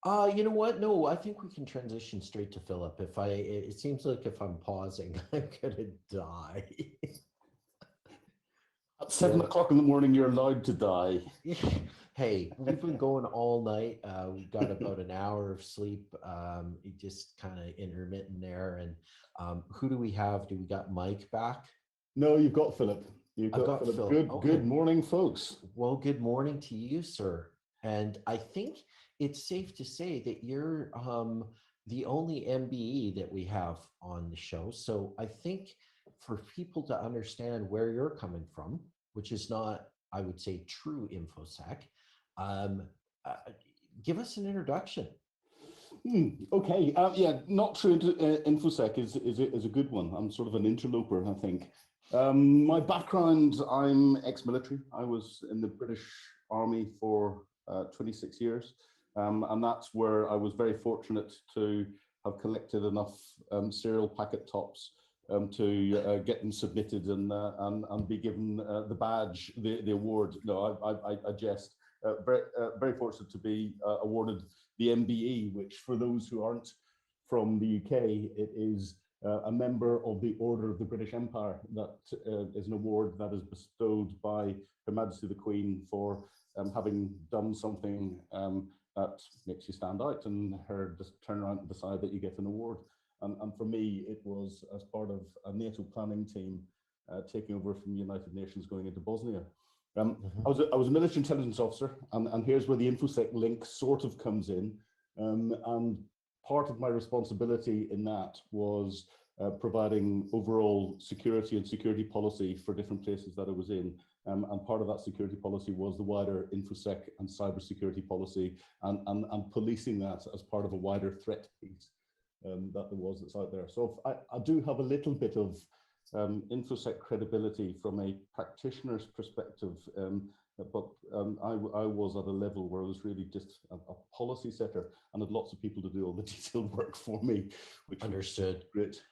You know what? No, I think we can transition straight to Philip. It seems like if I'm pausing, I'm gonna die. At seven Yeah. o'clock in the morning, you're allowed to die. Hey, we've been going all night. We got about an hour of sleep, just kind of intermittent there. And who do we have? Do we got Mike back? No, you've got Philip. You've I've got got Philip. Phil. Good Okay. morning, folks. Well, good morning to you, sir. And I think it's safe to say that you're the only MBE that we have on the show. So I think for people to understand where you're coming from, which is not, I would say, true InfoSec, um, uh, give us an introduction. Okay. Yeah, not true. Infosec is a good one. I'm sort of an interloper, I think. My background, I'm ex-military. I was in the British Army for 26 years. And that's where I was very fortunate to have collected enough serial packet tops to get them submitted and be given the badge, the award. No, I jest. Very fortunate to be awarded the MBE, which for those who aren't from the UK, it is a member of the Order of the British Empire. That is an award that is bestowed by Her Majesty the Queen for having done something that makes you stand out, and her just turn around and decide that you get an award. And for me, it was as part of a NATO planning team taking over from the United Nations going into Bosnia. Mhm. I was a military intelligence officer, and here's where the InfoSec link sort of comes in. And part of my responsibility in that was providing overall security and security policy for different places that I was in. And part of that security policy was the wider InfoSec and cybersecurity policy, and policing that as part of a wider threat piece that there was that's out there. So I do have a little bit of InfoSec credibility from a practitioner's perspective, but I was at a level where I was really just a policy setter and had lots of people to do all the detailed work for me, which Understood. was great.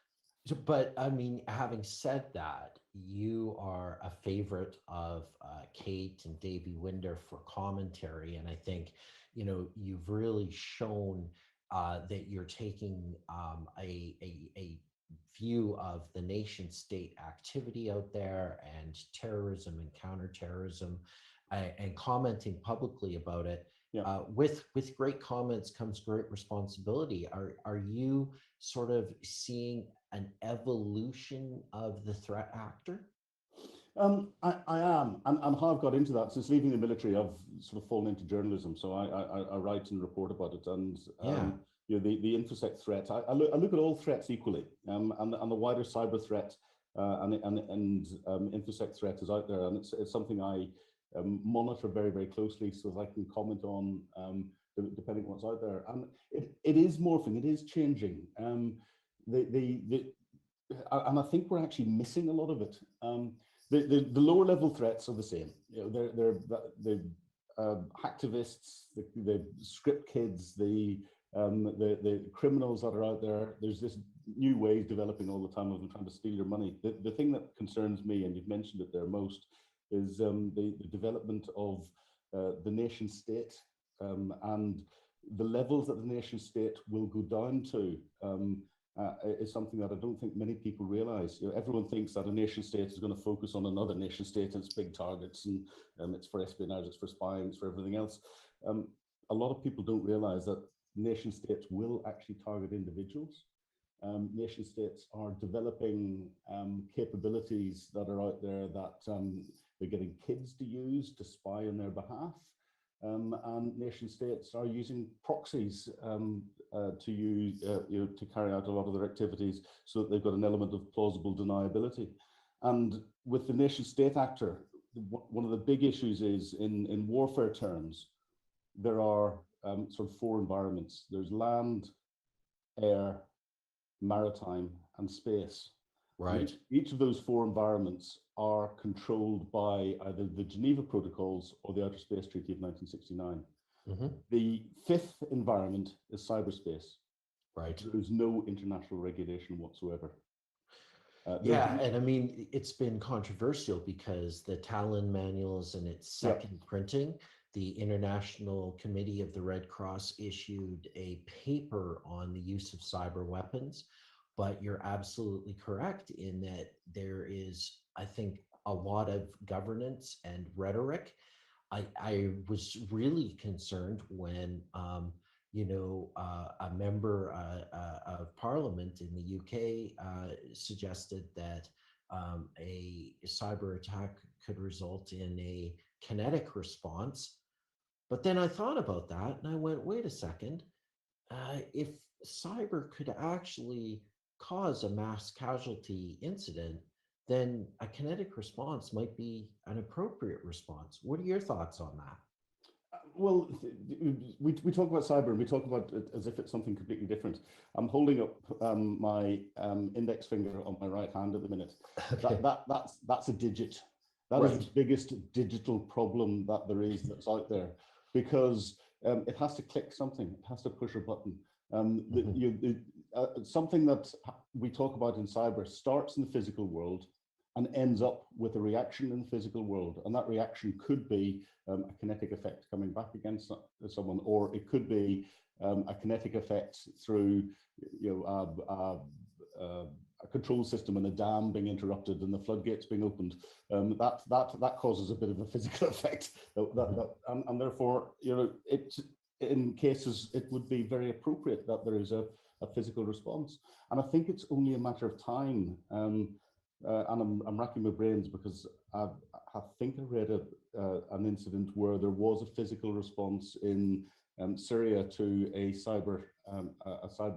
So, but I mean, having said that, you are a favorite of Kate and Davey Winder for commentary, and I think you've really shown that you're taking a view of the nation state activity out there and terrorism and counterterrorism, and commenting publicly about it. Yeah. With great comments comes great responsibility. Are you sort of seeing an evolution of the threat actor? I am, and how I've got into that since leaving the military, I've sort of fallen into journalism. So I write and report about it, and Yeah. the infosec threat. I look at all threats equally, and the wider cyber threat and infosec threat is out there, and it's something I monitor very very closely, so that I can comment on depending on what's out there. And it is morphing, it is changing. The and I think we're actually missing a lot of it. The lower level threats are the same. They're hacktivists, the script kids, the criminals that are out there. There's this new ways developing all the time of them trying to steal your money. The thing that concerns me, and you've mentioned it there most, is the development of the nation state and the levels that the nation state will go down to. Is something that I don't think many people realize. Everyone thinks that a nation state is going to focus on another nation state and its big targets, and it's for espionage, it's for spying, it's for everything else. A lot of people don't realize that nation states will actually target individuals. Nation states are developing capabilities that are out there that they're getting kids to use to spy on their behalf. And nation states are using proxies to use to carry out a lot of their activities, so that they've got an element of plausible deniability. And with the nation state actor, one of the big issues is in warfare terms, there are sort of four environments. There's land, air, maritime, and space. Right. Each of those four environments are controlled by either the Geneva Protocols or the Outer Space Treaty of 1969. Mm-hmm. The fifth environment is cyberspace. Right. There's no international regulation whatsoever. Yeah, and I mean, it's been controversial because the Talon manuals and its second printing, the International Committee of the Red Cross issued a paper on the use of cyber weapons. But you're absolutely correct in that there is, I think, a lot of governance and rhetoric. I was really concerned when, a member of Parliament in the UK suggested that a cyber attack could result in a kinetic response. But then I thought about that and I went, wait a second, if cyber could actually cause a mass casualty incident, then a kinetic response might be an appropriate response. What are your thoughts on that? Well, we talk about cyber and we talk about it as if it's something completely different. I'm holding up my index finger on my right hand at the minute. Okay. That's a digit. That is Right. the biggest digital problem that there is that's out there, because it has to click something, it has to push a button. Something that we talk about in cyber starts in the physical world and ends up with a reaction in the physical world. And that reaction could be a kinetic effect coming back against someone, or it could be a kinetic effect through a control system and a dam being interrupted and the floodgates being opened. That causes a bit of a physical effect. And therefore, in cases, it would be very appropriate that there is a physical response. And I think it's only a matter of time. And I'm racking my brains because I think I read an incident where there was a physical response in Syria to a cyber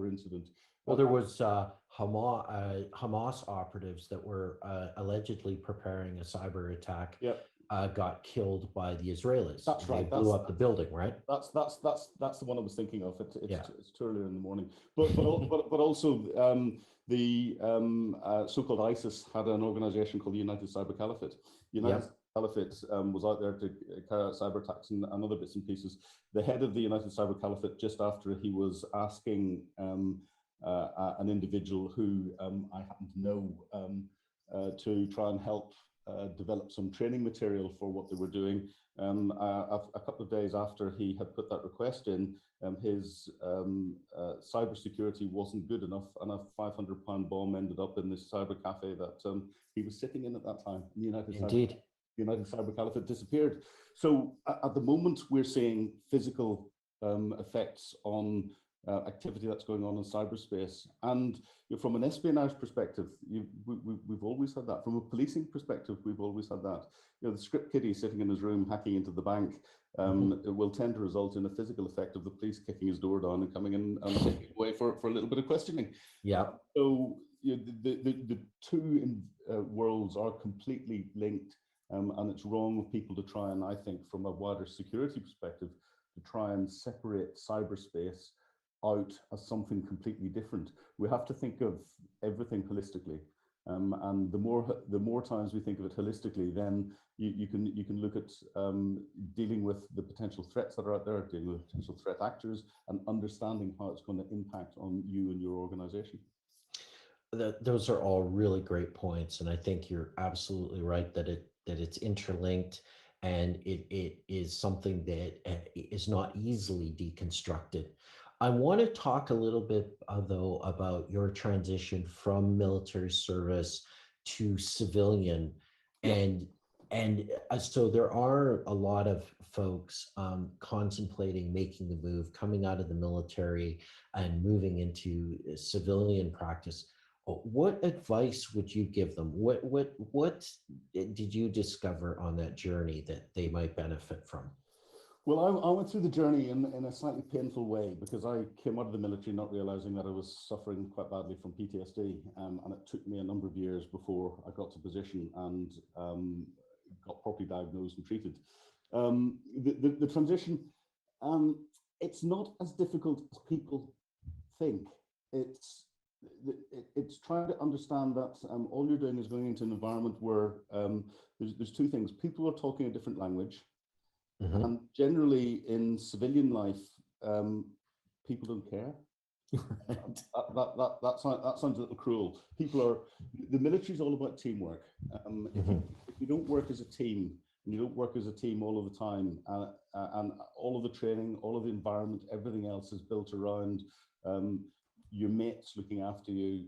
incident. Well, there was Hamas operatives that were allegedly preparing a cyber attack. Yep. Got killed by the Israelis. That's right. They blew up the building, right? That's the one I was thinking of. It's too early in the morning. But also the so-called ISIS had an organization called the United Cyber Caliphate. United Caliphate was out there to carry out cyber attacks and other bits and pieces. The head of the United Cyber Caliphate, just after he was asking an individual who I happen to know to try and help develop some training material for what they were doing. A couple of days after he had put that request in, his cybersecurity wasn't good enough, and a £500 bomb ended up in this cyber cafe that he was sitting in at that time. The United Cyber Caliphate disappeared. So at the moment, we're seeing physical effects on activity that's going on in cyberspace. And from an espionage perspective, we've always had that. From a policing perspective, we've always had that. The script kiddie sitting in his room hacking into the bank it will tend to result in a physical effect of the police kicking his door down and coming in and taking it away for a little bit of questioning. Yeah. So the two worlds are completely linked, and it's wrong of people to try and, I think, from a wider security perspective, to try and separate cyberspace out as something completely different. We have to think of everything holistically, and the more times we think of it holistically, then you can look at dealing with the potential threats that are out there, dealing with potential threat actors, and understanding how it's going to impact on you and your organization. Those are all really great points, and I think you're absolutely right that it's interlinked, and it is something that is not easily deconstructed. I want to talk a little bit, though, about your transition from military service to civilian. And so there are a lot of folks contemplating making the move, coming out of the military and moving into civilian practice. What advice would you give them? What did you discover on that journey that they might benefit from? Well, I went through the journey in a slightly painful way, because I came out of the military not realizing that I was suffering quite badly from PTSD, and it took me a number of years before I got to position and got properly diagnosed and treated. The transition, it's not as difficult as people think. It's trying to understand that all you're doing is going into an environment where there's two things. People are talking a different language. Mm-hmm. And generally in civilian life, people don't care. That sounds a little cruel. The military is all about teamwork. If you don't work as a team, and you don't work as a team all of the time, and all of the training, all of the environment, everything else is built around your mates looking after you,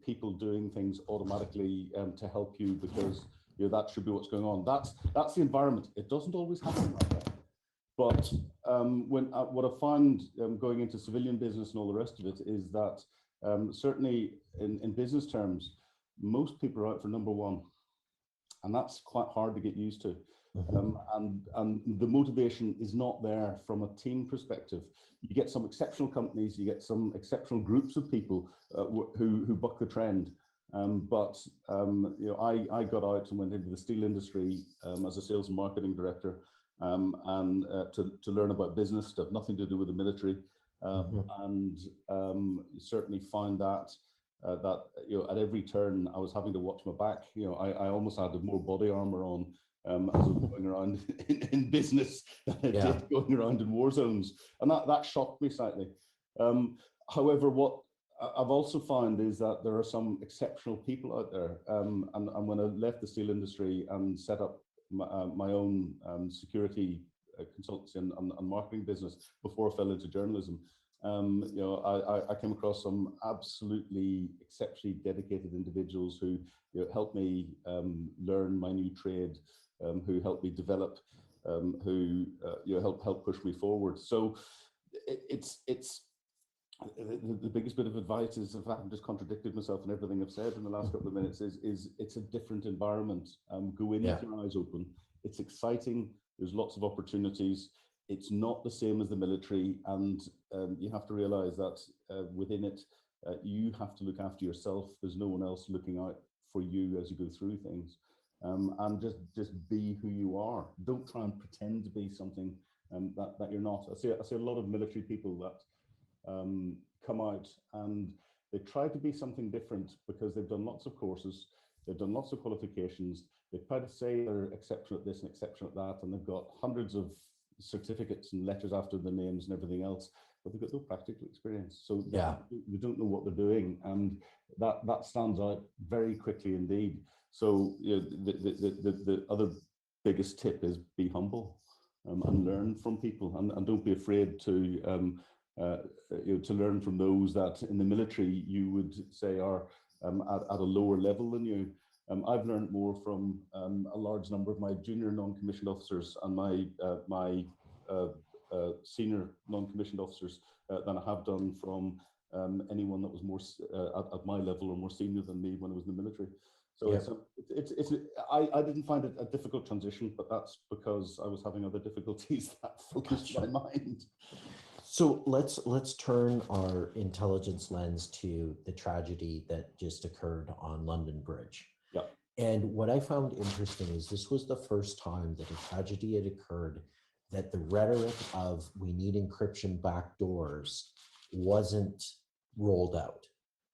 people doing things automatically to help you because that should be what's going on. That's the environment. It doesn't always happen like that. But what I find going into civilian business and all the rest of it is that certainly in business terms, most people are out for number one, and that's quite hard to get used to. And the motivation is not there from a team perspective. You get some exceptional companies, you get some exceptional groups of people who buck the trend. But I got out and went into the steel industry as a sales and marketing director, and to learn about business stuff, nothing to do with the military, and certainly find that at every turn I was having to watch my back. I almost had more body armor on as I was going around in business than I did going around in war zones, and that shocked me slightly. However, what I've also found is that there are some exceptional people out there, and when I left the steel industry and set up my own security consultancy and marketing business before I fell into journalism, I came across some absolutely exceptionally dedicated individuals who helped me learn my new trade, who helped me develop, who help push me forward. So it's the biggest bit of advice is, if I've just contradicted myself in everything I've said in the last couple of minutes, is it's a different environment. Go in with your eyes open. It's exciting. There's lots of opportunities. It's not the same as the military, and you have to realize that within it, you have to look after yourself. There's no one else looking out for you as you go through things, and just be who you are. Don't try and pretend to be something that you're not. I see a lot of military people that come out and they try to be something different because they've done lots of courses, they've done lots of qualifications, they try to say they're exceptional at this and exceptional at that, and they've got hundreds of certificates and letters after their names and everything else, but they've got no practical experience, so they don't know what they're doing, and that stands out very quickly indeed. So the other biggest tip is be humble, and learn from people, and don't be afraid to learn from those that in the military you would say are at a lower level than you. I've learned more from a large number of my junior non-commissioned officers and my senior non-commissioned officers than I have done from anyone that was more at my level or more senior than me when I was in the military. So I didn't find it a difficult transition, but that's because I was having other difficulties that focused my mind. So let's turn our intelligence lens to the tragedy that just occurred on London Bridge. Yeah. And what I found interesting is this was the first time that a tragedy had occurred that the rhetoric of we need encryption backdoors wasn't rolled out.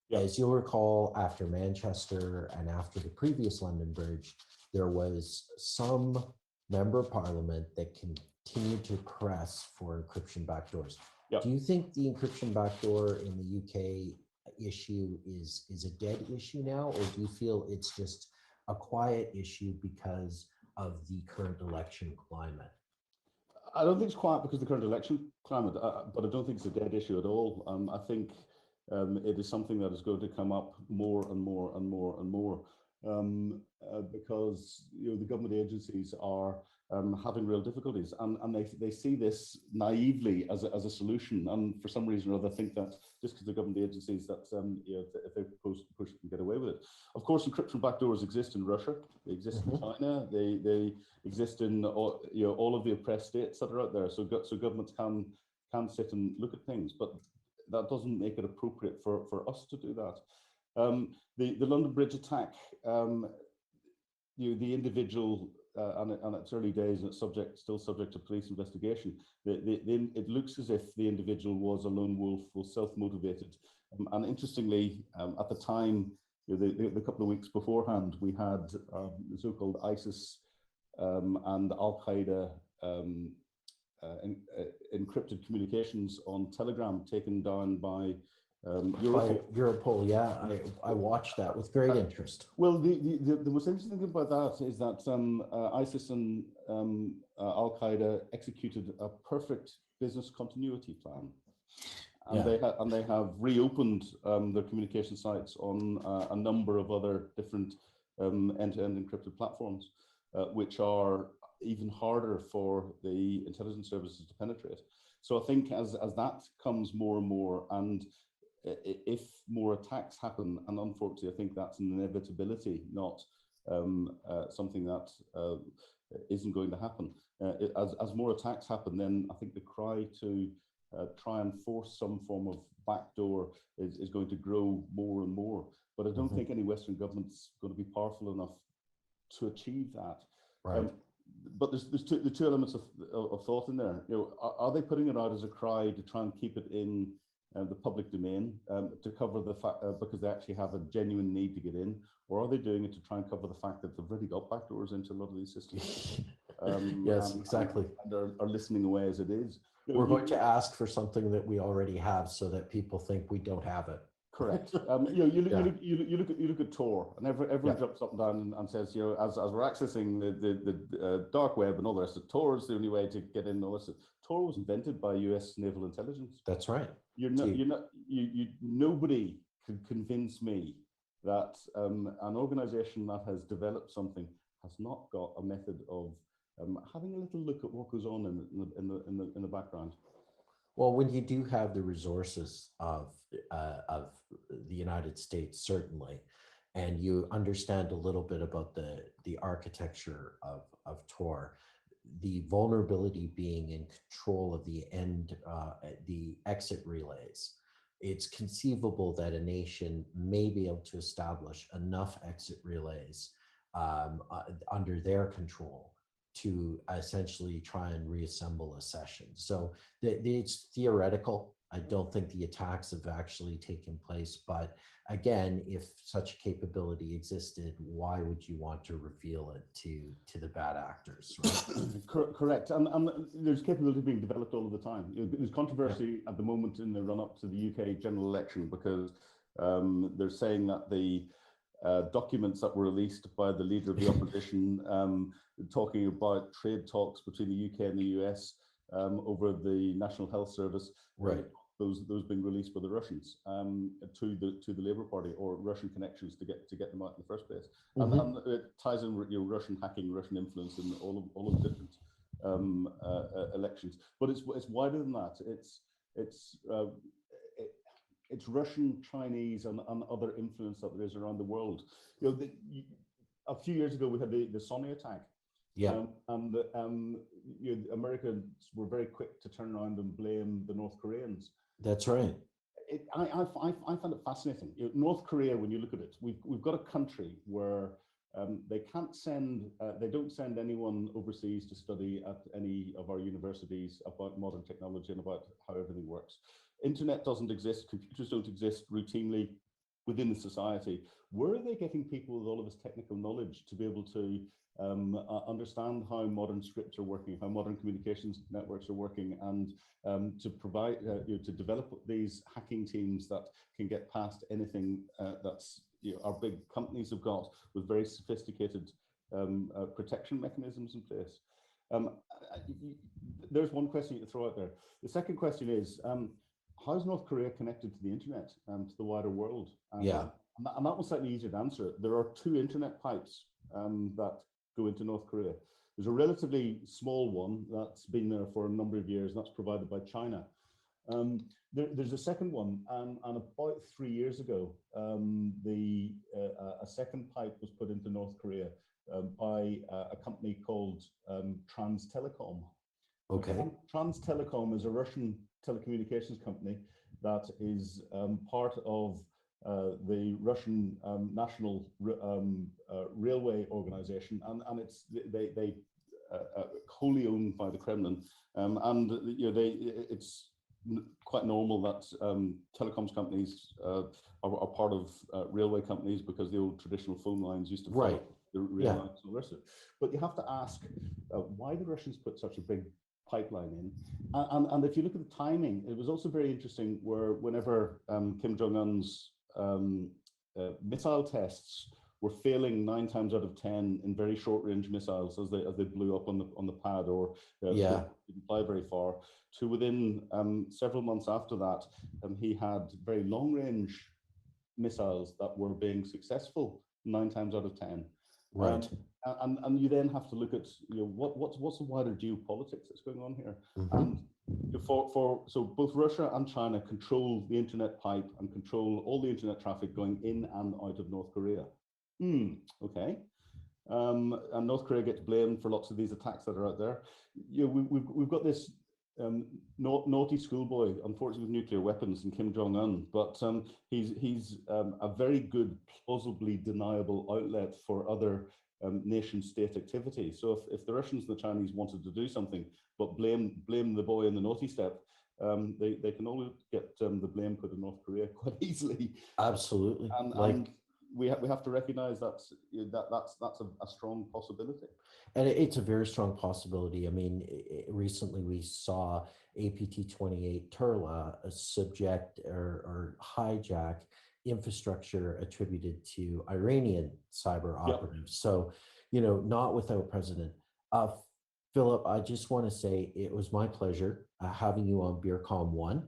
Yeah. As you'll recall, after Manchester and after the previous London Bridge, there was some member of parliament that continued to press for encryption backdoors. Yep. Do you think the encryption backdoor in the UK issue is a dead issue now, or do you feel it's just a quiet issue because of the current election climate? I don't think it's quiet because of the current election climate, but I don't think it's a dead issue at all. I think it is something that is going to come up more and more and more and more, because the government agencies are having real difficulties, and they see this naively as a solution, and for some reason or other think that just because the government agencies that if they push it and get away with it. Of course, encryption backdoors exist in Russia, they exist in China, they exist in all of the oppressed states that are out there. So governments can sit and look at things, but that doesn't make it appropriate for us to do that. The London Bridge attack, the individual, and it's early days and it's still subject to police investigation. It looks as if the individual was a lone wolf, was self-motivated. And interestingly, at the time, the couple of weeks beforehand, we had the so-called ISIS and Al-Qaeda encrypted communications on Telegram taken down by Europol, yeah, I watched that with great interest. Well, the most interesting thing about that is that ISIS and Al Qaeda executed a perfect business continuity plan, and they have reopened their communication sites on a number of other different end-to-end encrypted platforms, which are even harder for the intelligence services to penetrate. So I think as that comes more and more, and if more attacks happen, and unfortunately I think that's an inevitability, not something that isn't going to happen. As more attacks happen, then I think the cry to try and force some form of backdoor is going to grow more and more. But I don't think any Western government's going to be powerful enough to achieve that. Right. But there's the two elements of thought in there. Are they putting it out as a cry to try and keep it in the public domain to cover the fact because they actually have a genuine need to get in, or are they doing it to try and cover the fact that they've already got backdoors into a lot of these systems? Yes, exactly. And are listening away as it is. We're going to ask for something that we already have, so that people think we don't have it. Correct. You look at Tor, and everyone jumps up and down and says, as we're accessing the dark web and all the rest of Tor is the only way to get in. All this. Tor was invented by U.S. naval intelligence. That's right. Nobody can convince me that an organization that has developed something has not got a method of having a little look at what goes on in the background. Well, when you do have the resources of the United States, certainly, and you understand a little bit about the architecture of Tor, the vulnerability being in control of the exit relays, it's conceivable that a nation may be able to establish enough exit relays under their control to essentially try and reassemble a session. So it's theoretical. I don't think the attacks have actually taken place, but again, if such capability existed, why would you want to reveal it to the bad actors? Right? Correct, and there's capability being developed all of the time. There's controversy at the moment in the run-up to the UK general election because they're saying that the documents that were released by the leader of the opposition talking about trade talks between the UK and the US over the National Health Service, right? Those being released by the Russians to the Labour Party, or Russian connections to get them out in the first place. And it ties in Russian hacking, Russian influence in all of the different elections. But it's wider than that. It's Russian, Chinese, and other influence that there is around the world. A few years ago, we had the Sony attack. Yeah. And the Americans were very quick to turn around and blame the North Koreans. That's right. I find it fascinating. North Korea, when you look at it, we've got a country where they don't send anyone overseas to study at any of our universities about modern technology and about how everything works. Internet doesn't exist, computers don't exist routinely within the society. Where are they getting people with all of this technical knowledge to be able to understand how modern scripts are working, how modern communications networks are working, and to provide, to develop these hacking teams that can get past anything that's our big companies have got with very sophisticated protection mechanisms in place. There's one question you can throw out there. The second question is, how's North Korea connected to the internet and to the wider world? And that one's slightly easier to answer. There are 2 internet pipes that go into North Korea. There's a relatively small one that's been there for a number of years, and that's provided by China. There's a second one, and about 3 years ago, a second pipe was put into North Korea by a company called Trans Telecom. Okay. Trans Telecom is a Russian telecommunications company that is part of the Russian National Railway Organization, and they wholly owned by the Kremlin, and it's quite normal that telecoms companies are part of railway companies, because the old traditional phone lines used to follow the rail lines and the rest of it. But you have to ask why the Russians put such a big pipeline in. And if you look at the timing, it was also very interesting where whenever Kim Jong-un's missile tests were failing 9 times out of 10 in very short range missiles as they blew up on the pad or Yeah. didn't fly very far, to within several months after that, he had very long range missiles that were being successful 9 times out of 10. Right. And you then have to look at what's the wider geopolitics that's going on here. And so both Russia and China control the internet pipe and control all the internet traffic going in and out of North Korea. Okay. And North Korea gets blamed for lots of these attacks that are out there. We've got this naughty schoolboy, unfortunately, with nuclear weapons, and Kim Jong-un, but he's a very good, plausibly deniable outlet for other nation-state activity. So if the Russians and the Chinese wanted to do something, but blame the boy in the naughty step, they can always get the blame put on North Korea quite easily. Absolutely. And we have to recognize that's a strong possibility. And it's a very strong possibility. I mean, recently we saw APT-28 Turla subject or hijack infrastructure attributed to Iranian cyber operatives. So, not without precedent. Philip, I just want to say it was my pleasure having you on BeerCom 1.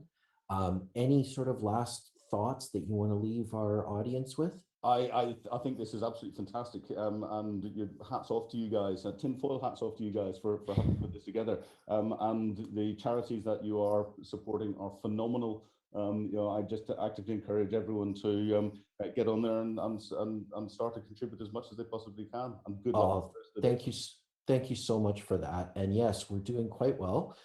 Any sort of last thoughts that you want to leave our audience with? I think this is absolutely fantastic, and hats off to you guys. Tinfoil hats off to you guys for having put this together. And the charities that you are supporting are phenomenal. I just actively encourage everyone to get on there and start to contribute as much as they possibly can. And good luck. Thank you so much for that. And yes, we're doing quite well.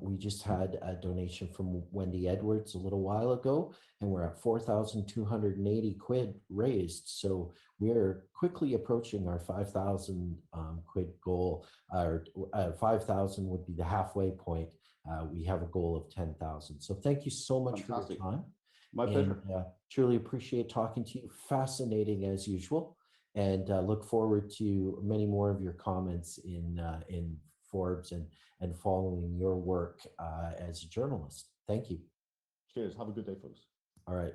We just had a donation from Wendy Edwards a little while ago, and we're at 4,280 quid raised. So we're quickly approaching our 5,000 quid goal. Our 5,000 would be the halfway point. We have a goal of 10,000. So thank you so much for your time. My pleasure. Truly appreciate talking to you. Fascinating as usual. And look forward to many more of your comments in Forbes and following your work as a journalist. Thank you. Cheers. Have a good day, folks. All right.